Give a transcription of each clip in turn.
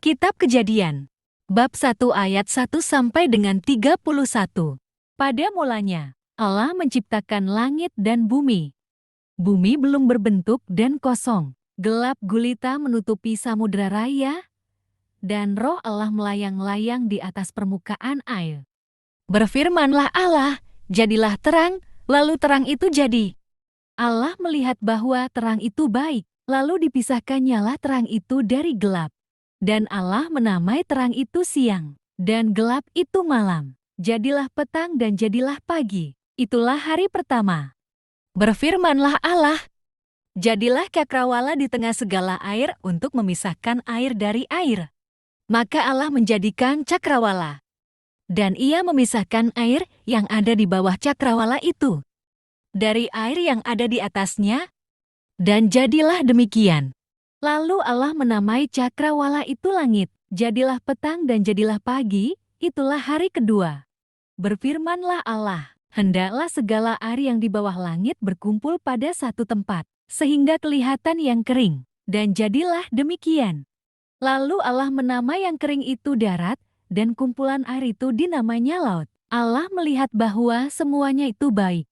Kitab Kejadian, bab 1 ayat 1 sampai dengan 31. Pada mulanya, Allah menciptakan langit dan bumi. Bumi belum berbentuk dan kosong. Gelap gulita menutupi samudra raya, dan roh Allah melayang-layang di atas permukaan air. Berfirmanlah Allah, jadilah terang, lalu terang itu jadi. Allah melihat bahwa terang itu baik, lalu dipisahkannyalah terang itu dari gelap. Dan Allah menamai terang itu siang, dan gelap itu malam. Jadilah petang dan jadilah pagi. Itulah hari pertama. Berfirmanlah Allah, jadilah cakrawala di tengah segala air untuk memisahkan air dari air. Maka Allah menjadikan cakrawala, dan Ia memisahkan air yang ada di bawah cakrawala itu dari air yang ada di atasnya, dan jadilah demikian. Lalu Allah menamai cakrawala itu langit. Jadilah petang dan jadilah pagi, itulah hari kedua. Berfirmanlah Allah, hendaklah segala air yang di bawah langit berkumpul pada satu tempat, sehingga kelihatan yang kering. Dan jadilah demikian. Lalu Allah menamai yang kering itu darat, dan kumpulan air itu dinamainya laut. Allah melihat bahwa semuanya itu baik.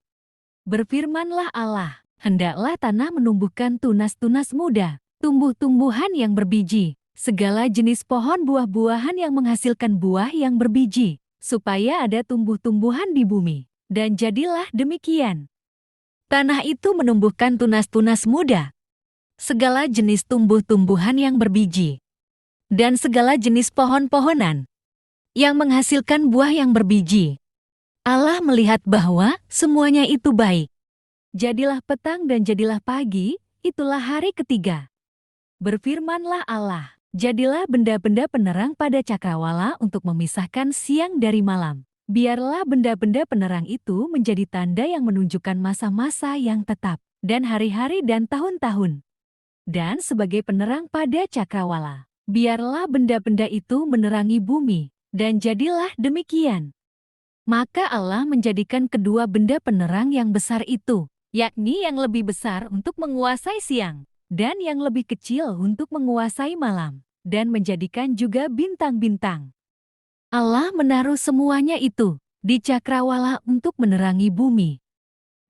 Berfirmanlah Allah, hendaklah tanah menumbuhkan tunas-tunas muda, tumbuh-tumbuhan yang berbiji, segala jenis pohon buah-buahan yang menghasilkan buah yang berbiji, supaya ada tumbuh-tumbuhan di bumi. Dan jadilah demikian. Tanah itu menumbuhkan tunas-tunas muda, segala jenis tumbuh-tumbuhan yang berbiji, dan segala jenis pohon-pohonan yang menghasilkan buah yang berbiji. Allah melihat bahwa semuanya itu baik. Jadilah petang dan jadilah pagi, itulah hari ketiga. Berfirmanlah Allah, jadilah benda-benda penerang pada cakrawala untuk memisahkan siang dari malam. Biarlah benda-benda penerang itu menjadi tanda yang menunjukkan masa-masa yang tetap, dan hari-hari dan tahun-tahun. Dan sebagai penerang pada cakrawala, biarlah benda-benda itu menerangi bumi, dan jadilah demikian. Maka Allah menjadikan kedua benda penerang yang besar itu, yakni yang lebih besar untuk menguasai siang, dan yang lebih kecil untuk menguasai malam, dan menjadikan juga bintang-bintang. Allah menaruh semuanya itu di cakrawala untuk menerangi bumi,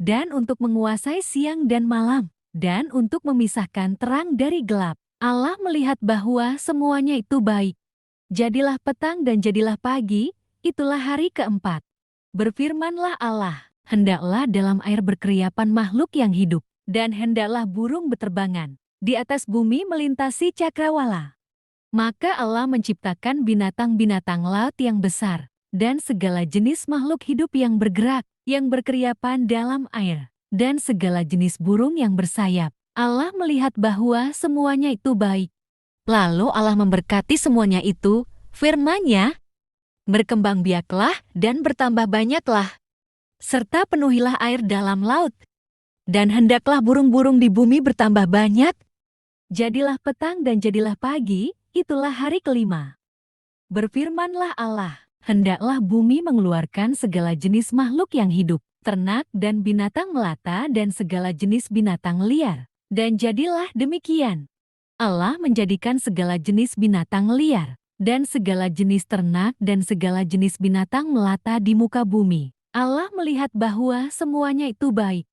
dan untuk menguasai siang dan malam, dan untuk memisahkan terang dari gelap. Allah melihat bahwa semuanya itu baik. Jadilah petang dan jadilah pagi, itulah hari keempat. Berfirmanlah Allah, hendaklah dalam air berkeriapan makhluk yang hidup, dan hendaklah burung beterbangan di atas bumi melintasi cakrawala. Maka Allah menciptakan binatang-binatang laut yang besar, dan segala jenis makhluk hidup yang bergerak, yang berkeriapan dalam air, dan segala jenis burung yang bersayap. Allah melihat bahwa semuanya itu baik. Lalu Allah memberkati semuanya itu, firman-Nya, berkembang biaklah dan bertambah banyaklah, serta penuhilah air dalam laut, dan hendaklah burung-burung di bumi bertambah banyak. Jadilah petang dan jadilah pagi, itulah hari kelima. Berfirmanlah Allah, hendaklah bumi mengeluarkan segala jenis makhluk yang hidup, ternak dan binatang melata dan segala jenis binatang liar. Dan jadilah demikian. Allah menjadikan segala jenis binatang liar, dan segala jenis ternak dan segala jenis binatang melata di muka bumi. Allah melihat bahwa semuanya itu baik.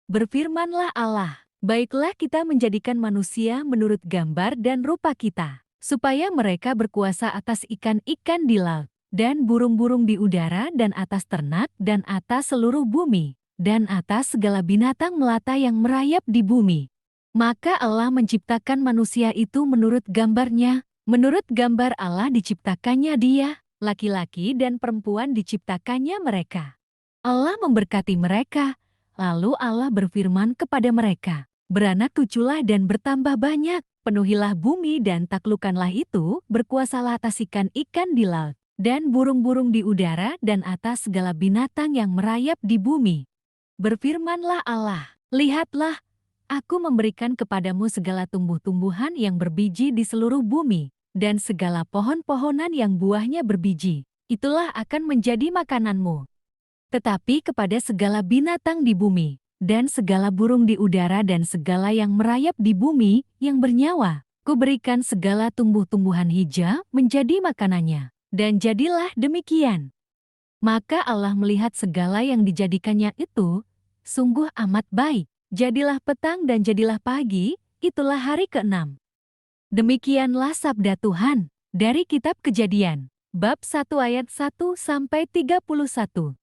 Berfirmanlah Allah, baiklah kita menjadikan manusia menurut gambar dan rupa kita, supaya mereka berkuasa atas ikan-ikan di laut, dan burung-burung di udara, dan atas ternak, dan atas seluruh bumi, dan atas segala binatang melata yang merayap di bumi. Maka Allah menciptakan manusia itu menurut gambar-Nya. Menurut gambar Allah diciptakannya dia, laki-laki dan perempuan diciptakannya mereka. Allah memberkati mereka, lalu Allah berfirman kepada mereka, beranak cuculah dan bertambah banyak, penuhilah bumi dan taklukkanlah itu, berkuasalah atas ikan-ikan di laut, dan burung-burung di udara dan atas segala binatang yang merayap di bumi. Berfirmanlah Allah, lihatlah, aku memberikan kepadamu segala tumbuh-tumbuhan yang berbiji di seluruh bumi, dan segala pohon-pohonan yang buahnya berbiji, itulah akan menjadi makananmu. Tetapi kepada segala binatang di bumi, dan segala burung di udara dan segala yang merayap di bumi, yang bernyawa, Kuberikan segala tumbuh-tumbuhan hijau menjadi makanannya. Dan jadilah demikian. Maka Allah melihat segala yang dijadikannya itu, sungguh amat baik. Jadilah petang dan jadilah pagi, itulah hari ke-6. Demikianlah sabda Tuhan, dari kitab Kejadian, bab 1 ayat 1-31.